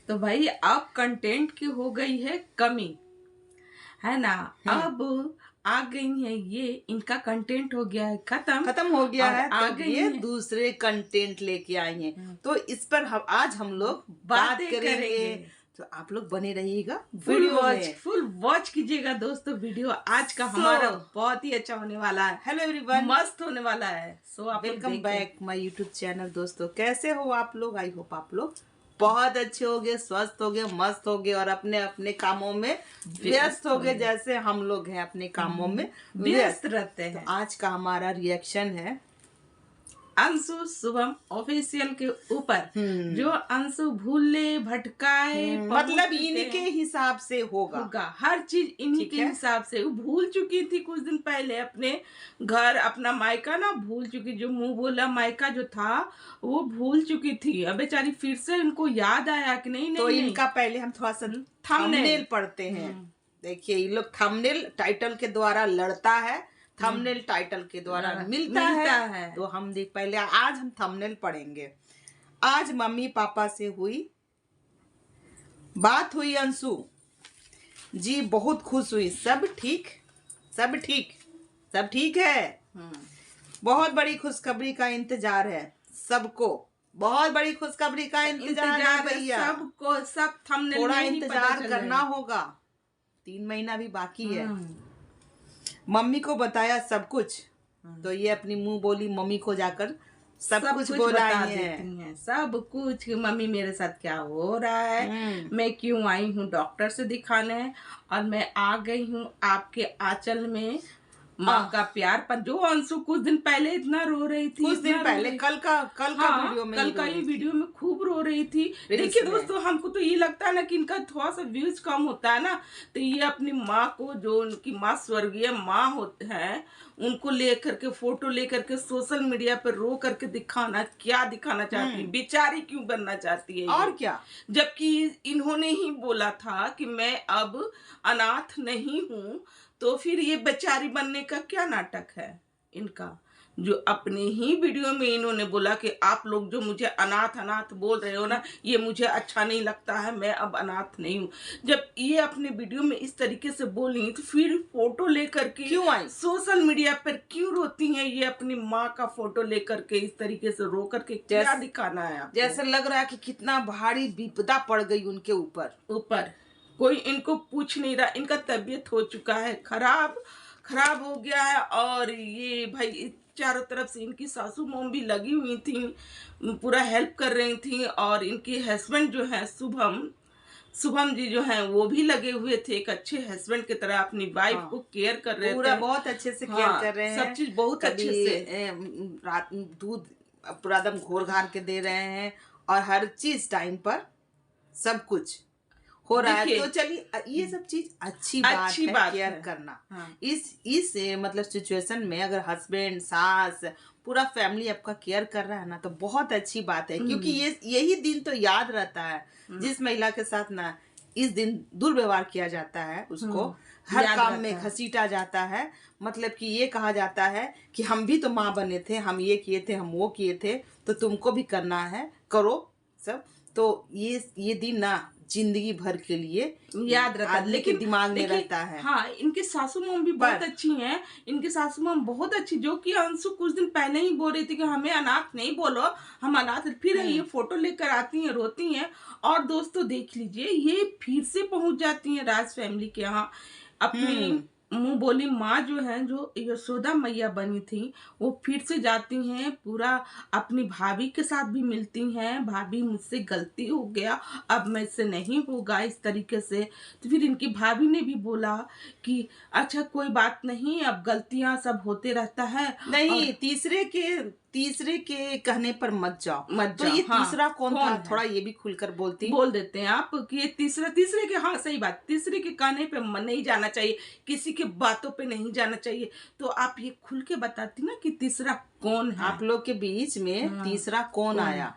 तो भाई अब कंटेंट की हो गई है कमी, है ना। अब आ गई है ये, इनका कंटेंट हो गया है खत्म हो गया है, आ तो गई ये है दूसरे कंटेंट लेके आई हैं। तो इस पर आज हम लोग बात बातें करेंगे। तो आप लोग बने रहिएगा, फुल वॉच कीजिएगा दोस्तों। वीडियो आज का हमारा बहुत ही अच्छा होने वाला है। हेलो एवरीवन, मस्त होने वाला है। सो आप welcome back my YouTube channel. दोस्तों कैसे हो आप लोग? आई होप आप लोग बहुत अच्छे हो गए, स्वस्थ हो गए, मस्त हो गए और अपने अपने कामों में व्यस्त हो गए, जैसे हम लोग हैं अपने कामों में व्यस्त रहते हैं। तो आज का हमारा रिएक्शन है अंशु शुभम ऑफिशियल के ऊपर। जो अंशु भूले भटकाए, मतलब इनके हिसाब से होगा हर चीज इन्हीं के हिसाब से। वो भूल चुकी थी कुछ दिन पहले अपने घर, अपना मायका ना भूल चुकी। जो मुंह बोला मायका जो था वो भूल चुकी थी। अब बेचारी फिर से इनको याद आया कि नहीं तो इनका पहले हम थोड़ा सा थंबनेल पढ़ते हैं। देखिए ये लोग थंबनेल टाइटल के द्वारा लड़ता है, थंबनेल टाइटल के द्वारा मिलता है। तो हम देख पहले आज हम थंबनेल पढ़ेंगे। आज मम्मी पापा से बात हुई अंशु जी, बहुत खुश हुई। सब ठीक सब ठीक है। बहुत बड़ी खुशखबरी का इंतजार है सबको, बहुत बड़ी खुशखबरी का इंतजार है भैया सबको। सब थंबनेल थोड़ा इंतजार करना होगा, 3 महीना भी बाकी है। मम्मी को बताया सब कुछ। तो ये अपनी मुंह बोली मम्मी को जाकर सब कुछ बोला है। सब कुछ मम्मी मेरे साथ क्या हो रहा है, मैं क्यों आई हूँ डॉक्टर से दिखाने, और मैं आ गई हूँ आपके आंचल में। माँ का प्यार पर जो अंशु कुछ दिन पहले इतना रो रही थी, कुछ दिन पहले कल का वीडियो में, कल का ही वीडियो में खूब रो रही थी। देखिए दोस्तों, हमको तो ये लगता है ना कि इनका थोड़ा सा व्यूज कम होता है ना, तो ये अपनी माँ को, जो उनकी माँ स्वर्गीय माँ होते हैं, उनको लेकर के फोटो लेकर के सोशल मीडिया पर रो करके क्या दिखाना चाहती है, बेचारी क्यों बनना चाहती है और क्या। जबकि इन्होंने ही बोला था कि मैं अब अनाथ नहीं हूँ। तो फिर ये बेचारी बनने का क्या नाटक है इनका? जो अपने ही वीडियो में इन्होंने बोला कि आप लोग जो मुझे अनाथ बोल रहे हो ना, ये मुझे अच्छा नहीं लगता है, मैं अब अनाथ नहीं हूँ। जब ये अपने वीडियो में इस तरीके से बोली, तो फिर फोटो लेकर के क्यों आई सोशल मीडिया पर क्यों रोती हैं ये? अपनी माँ का फोटो लेकर के इस तरीके से रो करके क्या दिखाना है आपको? जैसे लग रहा है कि कितना भारी विपदा पड़ गई उनके ऊपर। कोई इनको पूछ नहीं रहा। इनका तबीयत हो चुका है खराब हो गया है। और ये भाई चारों तरफ से इनकी सासू मोम भी लगी हुई थी, पूरा हेल्प कर रही थी। और इनके हस्बैंड जो है शुभम जी जो हैं, वो भी लगे हुए थे एक अच्छे हस्बैंड की तरह, अपनी वाइफ को केयर कर रहे थे, बहुत अच्छे से केयर कर रहे हैं। सब चीज बहुत अच्छे से, रात दूध पूरा दम घोर घार के दे रहे हैं और हर चीज टाइम पर सब कुछ हो रहा है। तो चलिए ये सब चीज अच्छी बात है, केयर करना। इस मतलब सिचुएशन में अगर हस्बैंड, सास, पूरा फैमिली आपका केयर कर रहा है ना, तो बहुत अच्छी बात है। क्योंकि यही दिन तो याद रहता है जिस महिला के साथ ना इस दिन दुर्व्यवहार किया जाता है, उसको हर काम में घसीटा जाता है। मतलब कि ये कहा जाता है कि हम भी तो माँ बने थे, हम ये किए थे, हम वो किए थे, तो तुमको भी करना है, करो सब। तो ये दिन ना जिंदगी भर के लिए याद रहता है, लेकिन दिमाग में रहता है। हाँ, इनके सासू माँ भी बहुत अच्छी हैं। इनके सासू माँ बहुत अच्छी, जो कि अंशु कुछ दिन पहले ही बोल रही थी कि हमें अनाथ नहीं बोलो, हम अनाथ। फिर ये फोटो लेकर आती हैं, रोती हैं। और दोस्तों देख लीजिए, ये फिर से पहुंच जाती हैं राज फैमिली के यहाँ। अपनी मुंह बोली माँ जो है, जो यशोदा मैया बनी थी, वो फिर से जाती हैं, पूरा अपनी भाभी के साथ भी मिलती हैं। भाभी मुझसे गलती हो गया, अब मैं से नहीं होगा इस तरीके से। तो फिर इनकी भाभी ने भी बोला कि अच्छा कोई बात नहीं, अब गलतियां सब होते रहता है। नहीं, तीसरे के कहने पर मत जाओ। तो ये तीसरा कौन था? थोड़ा ये भी खुलकर बोल देते हैं आप कि ये तीसरे के, हाँ सही बात, तीसरे के कहने पे नहीं जाना चाहिए, किसी के बातों पे नहीं जाना चाहिए। तो आप ये खुल के बताती ना कि तीसरा कौन है आप लोग के बीच में? तीसरा कौन आया?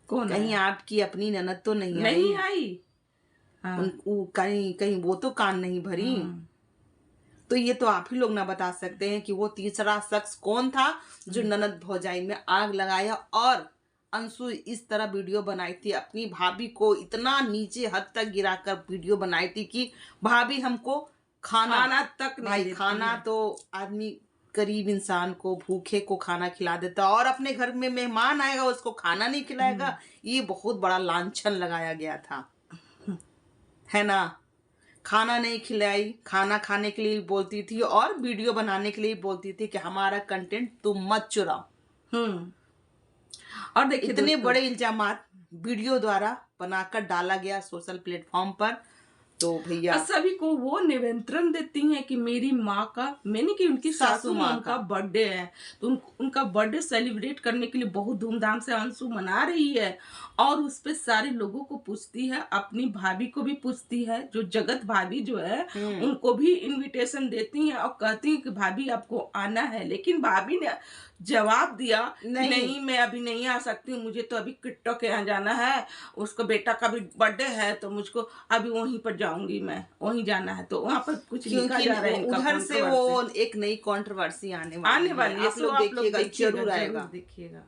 कहीं आपकी अपनी ननद तो नहीं आई? कहीं वो तो कान नहीं भरी? तो ये तो आप ही लोग ना बता सकते हैं कि वो तीसरा शख्स कौन था जो ननद भौजाई में आग लगाया और अंशु इस तरह वीडियो बनाई थी, अपनी भाभी को इतना नीचे हद तक गिराकर वीडियो बनाई थी कि भाभी हमको खाना तक नहीं भाई देती खाना है। तो आदमी गरीब इंसान को, भूखे को खाना खिला देता, और अपने घर में मेहमान आएगा उसको खाना नहीं खिलाएगा। ये बहुत बड़ा लांछन लगाया गया था, है ना। खाना नहीं खिलाई, खाना खाने के लिए बोलती थी और वीडियो बनाने के लिए बोलती थी कि हमारा कंटेंट तुम मत चुराओ। और देखिए इतने बड़े इल्जामात वीडियो द्वारा बनाकर डाला गया सोशल प्लेटफॉर्म पर, तो भैया सभी को वो निमंत्रण देती हैं कि मेरी माँ का, मैंने कि उनकी सासू माँ का बर्थडे है, तो उनका बर्थडे सेलिब्रेट करने के लिए बहुत धूमधाम से अंशु मना रही है, और उस पे सारे लोगों को पूछती है, अपनी भाभी को भी पूछती है, जो जगत भाभी जो है उनको भी इनविटेशन देती हैं और कहती हैं कि भाभी आपको आना है। लेकिन भाभी ने जवाब दिया नहीं मैं अभी नहीं आ सकती हूँ, मुझे तो अभी किट्टो के यहाँ जाना है, उसको बेटा का भी बर्थडे है, तो मुझको अभी वहीं पर जाऊंगी, मैं वहीं जाना है। तो वहाँ पर कुछ लिखा जा रहा है, उधर से वो एक नई कंट्रोवर्सी आने वाली है। आप लोग देखिएगा, जरूर आएगा, देखिएगा।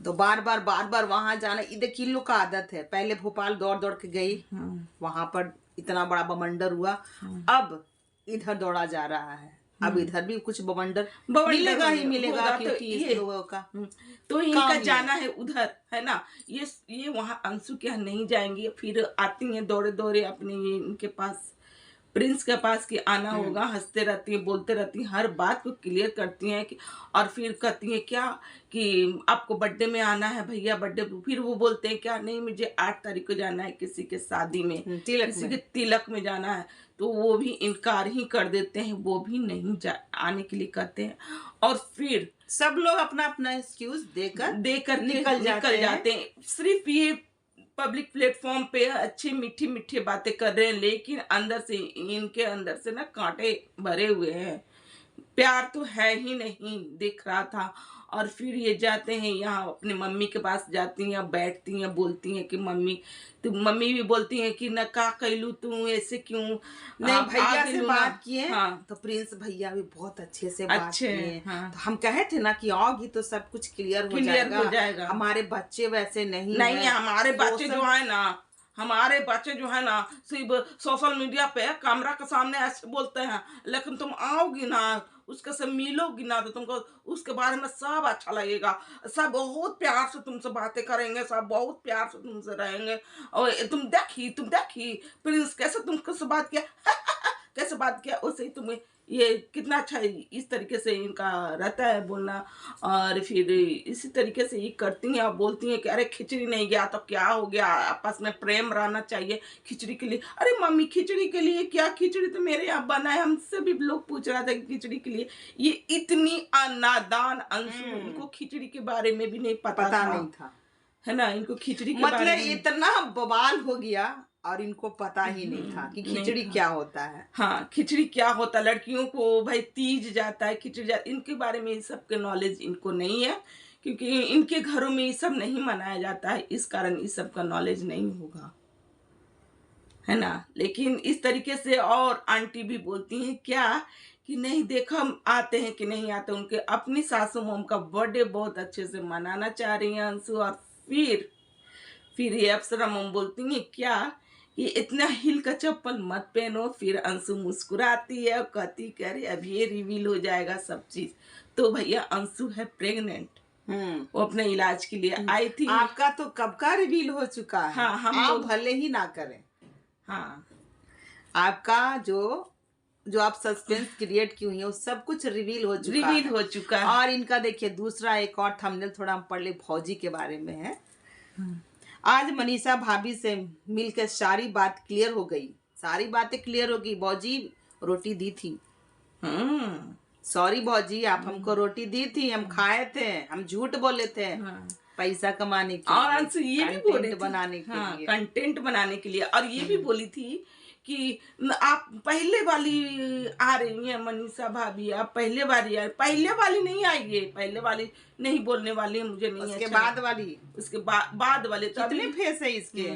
तो बार बार वहां जाना, देखिए इन लोग का आदत है। पहले भोपाल दौड़ दौड़ के गई, वहां पर इतना बड़ा बमंडर हुआ, अब इधर दौड़ा जा रहा है, अब इधर भी कुछ बवंडर मिलेगा ही मिलेगा, क्योंकि इस लोगों का तो इनका जाना है उधर, है ना। ये वहाँ अंशु के यहाँ नहीं जाएंगी, फिर आती हैं दौड़े दौड़े अपने इनके पास, प्रिंस के पास कि आना होगा। हंसते रहती है, बोलते रहती है, हर बात को क्लियर करती हैं कि, और फिर कहती हैं क्या कि आपको बर्थडे में आना है भैया, बर्थडे। फिर वो बोलते हैं क्या, नहीं मुझे 8 तारीख को जाना है किसी के शादी में, किसी के तिलक में जाना है, तो वो भी इनकार ही कर देते हैं, वो भी नहीं आने के लिए कहते हैं। और फिर सब लोग अपना अपना एक्सक्यूज देकर निकल जाते हैं। सिर्फ ये पब्लिक प्लेटफॉर्म पे अच्छी मीठी मीठी बातें कर रहे हैं, लेकिन अंदर से इनके अंदर से ना कांटे भरे हुए हैं, प्यार तो है ही नहीं, दिख रहा था। और फिर ये जाते हैं यहाँ अपने मम्मी के पास, जाती हैं, बैठती हैं, बोलती हैं कि मम्मी, तो मम्मी भी बोलती हैं कि न का कैलू तू ऐसे क्यों नहीं। भैया से बात किए, हाँ, तो प्रिंस भैया भी बहुत अच्छे से बात किए। हाँ। तो हम कहे थे ना कि आओगी तो सब कुछ क्लियर हो जाएगा। हमारे बच्चे वैसे नहीं हमारे बच्चे जो है ना, हमारे बच्चे जो है ना, सिर्फ सोशल मीडिया पे कैमरा के सामने ऐसे बोलते हैं, लेकिन तुम आओगी ना, उसके से मिलोगी ना, तो तुमको उसके बारे में सब अच्छा लगेगा, सब बहुत प्यार से तुमसे बातें करेंगे, सब बहुत प्यार से तुमसे रहेंगे। और तुम देखी प्रिंस कैसे तुमसे बात किया कैसे बात किया, उससे ही तुम्हें ये कितना अच्छा इस तरीके से इनका रहता है बोलना। और फिर इसी तरीके से ये करती हैं और बोलती हैं कि अरे खिचड़ी नहीं गया तो क्या हो गया, आपस में प्रेम रहना चाहिए खिचड़ी के लिए। अरे मम्मी खिचड़ी के लिए क्या, खिचड़ी तो मेरे यहाँ बना है, हमसे भी लोग पूछ रहा था कि खिचड़ी के लिए। ये इतनी नादान अंशु, उनको खिचड़ी के बारे में भी नहीं पता नहीं था, है ना। इनको खिचड़ी के मतलब बारे में इतना बवाल हो गया और इनको पता ही नहीं था कि खिचड़ी क्या होता है। हाँ, खिचड़ी क्या होता है, लड़कियों को भाई तीज जाता है, खिचड़ी जाता, इनके बारे में इस सब के नॉलेज इनको नहीं है, क्योंकि इनके घरों में ये सब नहीं मनाया जाता है, इस कारण इस सब का नॉलेज नहीं होगा, है ना। लेकिन इस तरीके से और आंटी भी बोलती हैं क्या कि नहीं देखो हम आते हैं कि नहीं आते, उनके अपनी सासू मॉम का बर्थडे बहुत अच्छे से मनाना चाह रही हैं अंशु। और फिर ये अप्सरा मॉम बोलती हैं क्या, ये इतना हिल का चप्पल मत पहनो। फिर अंशु मुस्कुराती है और कहती कि अरे अब ये रिवील हो जाएगा सब चीज। तो भैया अंशु है प्रेग्नेंट, वो अपने इलाज के लिए आई थी। आपका तो कब का रिवील हो चुका है। हाँ, हम आप भले ही ना करें, हाँ, आपका जो आप सस्पेंस क्रिएट की हुई है वो सब कुछ रिवील हो चुका है। और इनका देखिए दूसरा एक और थंबनेल थोड़ा हम पढ़ ले, फौजी के बारे में है। आज मनीषा भाभी से मिलकर सारी बात क्लियर हो गई, सारी बातें क्लियर हो गई। भौजी रोटी दी थी, सॉरी भौजी आप हमको रोटी दी थी, हम खाए थे, हम झूठ बोले थे पैसा कमाने के लिए, और अंशु ये भी बोली बनाने के लिए, कंटेंट बनाने के लिए। और ये भी बोली थी कि आप पहले वाली आ रही हैं मनीषा भाभी, आप पहले वाली आ, पहले वाली नहीं आइए, पहले वाली नहीं बोलने वाली है, मुझे नहीं, उसके बाद वाली, उसके बाद वाले कितने फेस है इसके।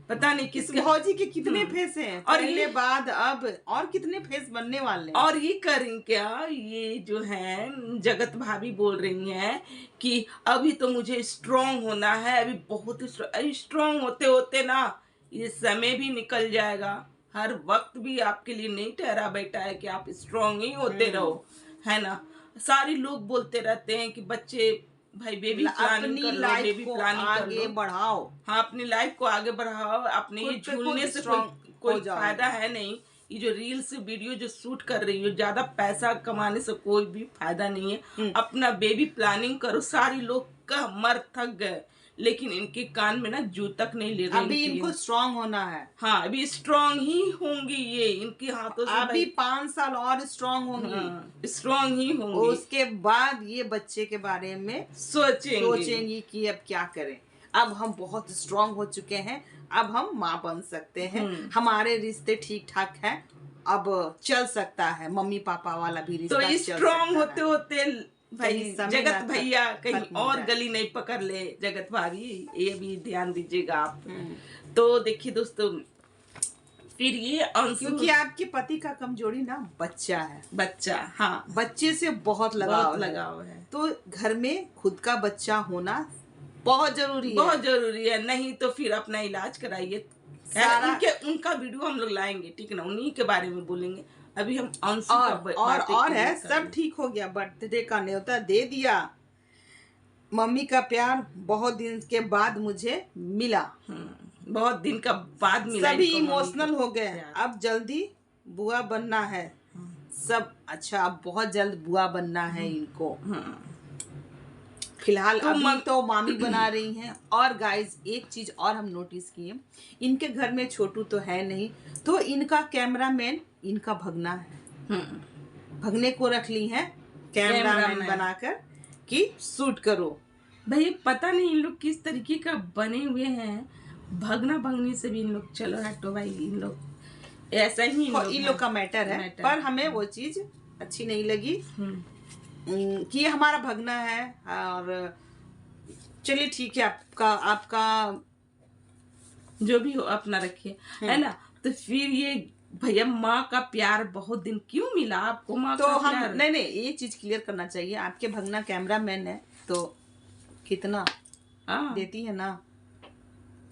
पता नहीं किसके भौजी के कितने फेस हैं, और पहले बाद अब और कितने फेस बनने वाले हैं। और ये करें क्या, ये जो है जगत भाभी बोल रही हैं कि अभी तो मुझे स्ट्रांग होना है, अभी बहुत स्ट्रांग होते होते ना ये समय भी निकल जाएगा। हर वक्त भी आपके लिए नहीं ठहरा बैठा है कि आप स्ट्रांग ही होते रहो, है ना। सारे लोग बोलते रहते हैं कि बच्चे भाई बेबी प्लानिंग कर लो, बेबी प्लानिंग आगे बढ़ाओ। हाँ, अपनी लाइफ को आगे बढ़ाओ। अपने ये झूलने से कोई फायदा है नहीं। ये जो रील्स वीडियो जो शूट कर रही हो, ज्यादा पैसा कमाने से कोई भी फायदा नहीं है। अपना बेबी प्लानिंग करो। सारे लोग का मर थक गए, लेकिन इनके कान में ना जू तक नहीं ले रही। अभी इनको स्ट्रांग होना है। हाँ, अभी स्ट्रांग ही होंगी ये, इनके हाथों से अभी 5 साल और स्ट्रांग होंगी। हाँ, स्ट्रांग ही होंगी। उसके बाद ये बच्चे के बारे में सोचेंगी कि अब क्या करें। अब हम बहुत स्ट्रांग हो चुके हैं, अब हम माँ बन सकते हैं, हमारे रिश्ते ठीक ठाक हैं, अब चल सकता है मम्मी पापा वाला भी रिश्ता। तो स्ट्रांग होते होते भाई जगत भैया कहीं और गली नहीं पकड़ ले। जगत भाभी ये भी ध्यान दीजिएगा आप। तो देखिए दोस्तों, फिर ये क्योंकि आपके पति का कमजोरी ना बच्चा है। बच्चा, हाँ, बच्चे से बहुत लगाव है। तो घर में खुद का बच्चा होना बहुत जरूरी है। नहीं तो फिर अपना इलाज कराइए। उनका वीडियो हम लोग लाएंगे, ठीक है ना, उन्हीं के बारे में बोलेंगे। अभी हम अंशु और है, सब ठीक हो गया। बर्थडे का न्योता दे दिया। मम्मी का प्यार बहुत दिन के बाद मुझे मिला। बहुत दिन का बाद मिला। सभी इमोशनल हो गए। अब जल्दी बुआ बनना है सब। अच्छा, अब बहुत जल्द बुआ बनना है इनको। फिलहाल अभी तो मामी बना रही हैं। और गाइस, एक चीज और हम नोटिस किए, इनके घर में छोटू तो है नहीं, तो इनका कैमरामैन इनका भगना है। भगने को रख ली है कैमरामैन बनाकर कि शूट करो। भाई पता नहीं इन लोग किस तरीके का बने हुए हैं। भगना भगनी से भी इन लोग चलो हटो भाई, इन लोग ऐसा ही इन लोग का मैटर है। पर हमें वो चीज अच्छी नहीं लगी कि हमारा भगना है। और चलिए ठीक है, आपका जो भी हो अपना रखिए, है ना। तो फिर ये भैया माँ का प्यार बहुत दिन क्यों मिला आपको? माँ तो का हम प्यार? नहीं, ये चीज क्लियर करना चाहिए। आपके भगना कैमरामैन है तो कितना देती है ना।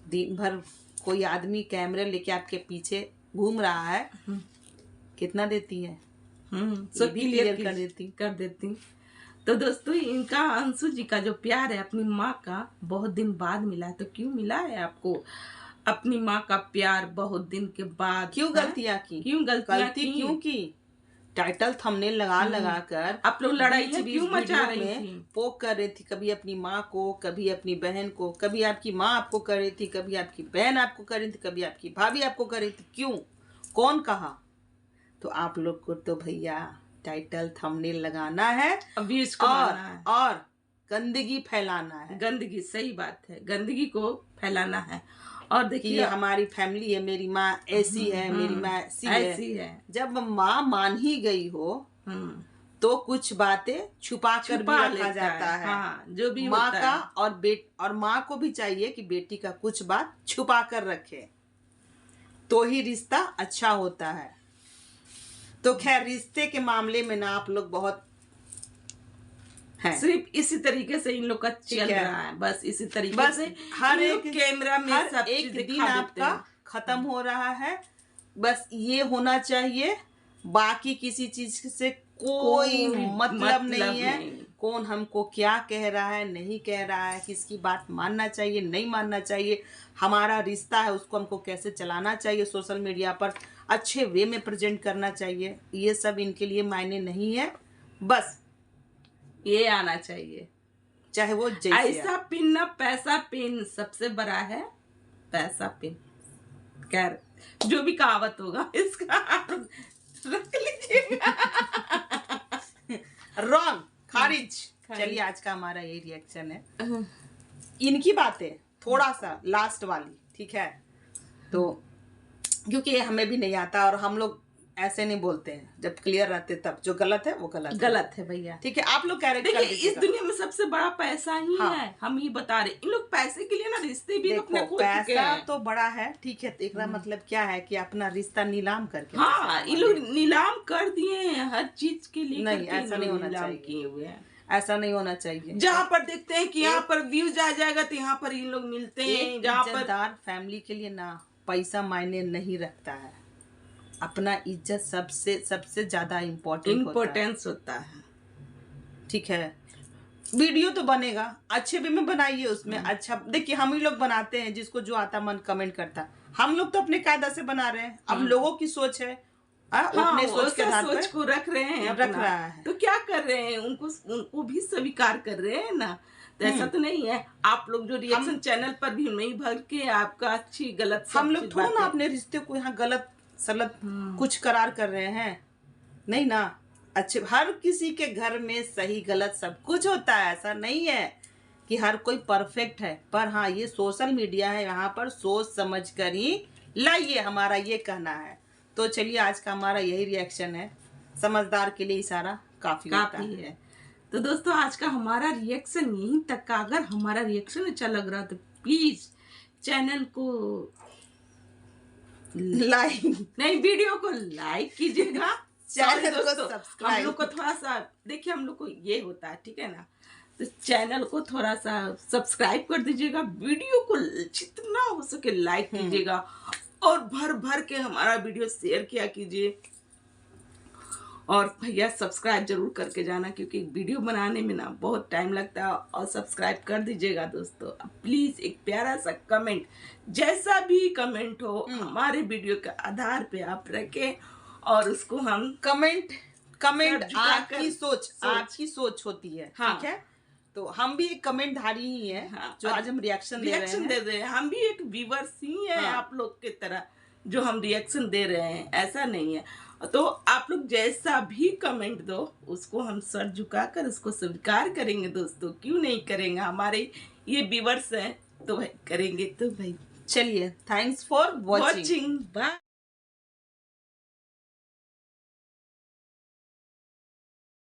दिन भर कोई आदमी कैमरे लेके आपके पीछे घूम रहा है, कितना देती है? सब क्लियर कर देती। तो दोस्तों, इनका अंशु जी का जो प्यार है अपनी माँ का बहुत दिन बाद मिला है। तो क्यों मिला है आपको अपनी माँ का प्यार बहुत दिन के बाद? क्यों गलतियाँ की? क्यों की? टाइटल थंबनेल लगा कर आप लोग लड़ाई क्यों मचा रही थी? पोक कर रही थी, कभी अपनी माँ को, कभी अपनी बहन को, कभी आपकी माँ आपको कर रही थी, कभी आपकी बहन आपको कर रही थी, कभी आपकी भाभी आपको कर रही थी। क्यों? कौन कहा? तो आप लोग को तो भैया टाइटल थंबनेल लगाना है, व्यूज कमाना है और गंदगी फैलाना है। गंदगी, सही बात है, गंदगी को फैलाना है। और देखिए, हमारी फैमिली है, मेरी माँ ऐसी है, मेरी माँ ऐसी है। जब माँ मान ही गई हो तो कुछ बातें छुपा कर भी रखा जाता है। हाँ, जो भी माँ का और माँ को भी चाहिए कि बेटी का कुछ बात छुपा कर रखे, तो ही रिश्ता अच्छा होता है। तो खैर, रिश्ते के मामले में ना आप लोग बहुत हैं। सिर्फ इसी तरीके से इन लोग का चल रहा है, बस इसी तरीके से हर एक कैमरा में सब एक दिन आपका खत्म हो रहा है। बस ये होना चाहिए, बाकी किसी चीज से कोई मतलब नहीं है। कौन हमको क्या कह रहा है, नहीं कह रहा है, किसकी बात मानना चाहिए, नहीं मानना चाहिए, हमारा रिश्ता है उसको हमको कैसे चलाना चाहिए, सोशल मीडिया पर अच्छे वे में प्रेजेंट करना चाहिए, ये सब इनके लिए मायने नहीं है। बस ये आना चाहिए, चाहे वो ऐसा पिन ना पैसा पिन, सबसे बड़ा है पैसा पिन। खैर, जो भी कहावत होगा इसका रख लीजिएगा। रॉन्ग, खारिज। चलिए, आज का हमारा ये रिएक्शन है। इनकी बातें थोड़ा सा लास्ट वाली, ठीक है, तो क्योंकि हमें भी नहीं आता और हम लोग ऐसे नहीं बोलते हैं, जब क्लियर रहते तब। जो गलत है वो गलत है भैया। ठीक है, आप लोग कैरेक्टर देखिए, इस दुनिया में सबसे बड़ा पैसा ही है, हम ही बता रहे। इन लोग पैसे के लिए ना रिश्ते भी अपने खो चुके हैं। पैसा तो बड़ा है, ठीक है, एक मतलब क्या है कि अपना रिश्ता नीलाम करके, हाँ, ये लोग नीलाम कर दिए हैं हर चीज के लिए। नहीं, ऐसा नहीं होना चाहिए, किए हुए हैं। ऐसा नहीं होना चाहिए। जहाँ पर देखते हैं कि यहाँ पर व्यूज आ जाएगा तो यहाँ पर इन लोग मिलते हैं। जहाँ पर इज्जतदार फैमिली के लिए ना पैसा मायने नहीं रखता है, अपना इज्जत सबसे ज्यादा इम्पोर्टेंस होता है। ठीक है, वीडियो तो बनेगा, अच्छे वे में बनाइए, उसमें अच्छा। देखिए, हम ही लोग बनाते हैं, जिसको जो आता मन कमेंट करता। हम लोग तो अपने कायदा से बना रहे हैं, अब लोगों की सोच है, अपने सोच के आधार पर को रख रहे हैं, रख रहा है, तो क्या कर रहे हैं, उनको भी स्वीकार कर रहे हैं ना। तो ऐसा तो नहीं है। आप लोग जो रिएक्शन चैनल पर भी नहीं भर के आपका अच्छी गलत, हम लोग थोड़ा ना अपने रिश्ते को यहाँ गलत सलत कुछ करार कर रहे हैं, नहीं ना। अच्छे, हर किसी के घर में सही गलत सब कुछ होता है, ऐसा नहीं है कि हर कोई परफेक्ट है। पर हाँ, ये सोशल मीडिया है, यहाँ पर सोच समझ कर ही लाइए, हमारा ये कहना है। तो चलिए, आज का हमारा यही रिएक्शन है, समझदार के लिए इशारा काफी है। तो दोस्तों, आज का हमारा रिएक्शन यहीं तक का। अगर हमारा रिएक्शन अच्छा लग रहा तो प्लीज चैनल को लाइक नहीं, वीडियो को लाइक कीजिएगा, चैनल को सब्सक्राइब। हम लोग को थोड़ा सा देखिए, हम लोग को ये होता है, ठीक है ना, तो चैनल को थोड़ा सा सब्सक्राइब कर दीजिएगा, वीडियो को जितना हो सके लाइक कीजिएगा, और भर भर के हमारा वीडियो शेयर किया कीजिए। और भैया सब्सक्राइब जरूर करके जाना, क्योंकि वीडियो बनाने में ना बहुत टाइम लगता है। और सब्सक्राइब कर दीजिएगा दोस्तों। प्लीज एक प्यारा सा कमेंट, जैसा भी कमेंट हो, हमारे वीडियो के आधार पे आप रखें, और उसको हम कमेंट आपकी सोच होती है, ठीक है। तो हम भी एक कमेंट धारी ही है, जो आज हम रिएक्शन दे रहे हैं। हम भी एक व्यूअर्स ही हैं, आप लोग की तरह, जो हम रिएक्शन दे रहे हैं, ऐसा नहीं है। तो आप लोग जैसा भी कमेंट दो, उसको हम सर झुकाकर उसको स्वीकार करेंगे दोस्तों, क्यों नहीं करेंगे। हमारे ये व्यूअर्स हैं तो भाई करेंगे। तो भाई चलिए, थैंक्स फॉर वॉचिंग, बाय।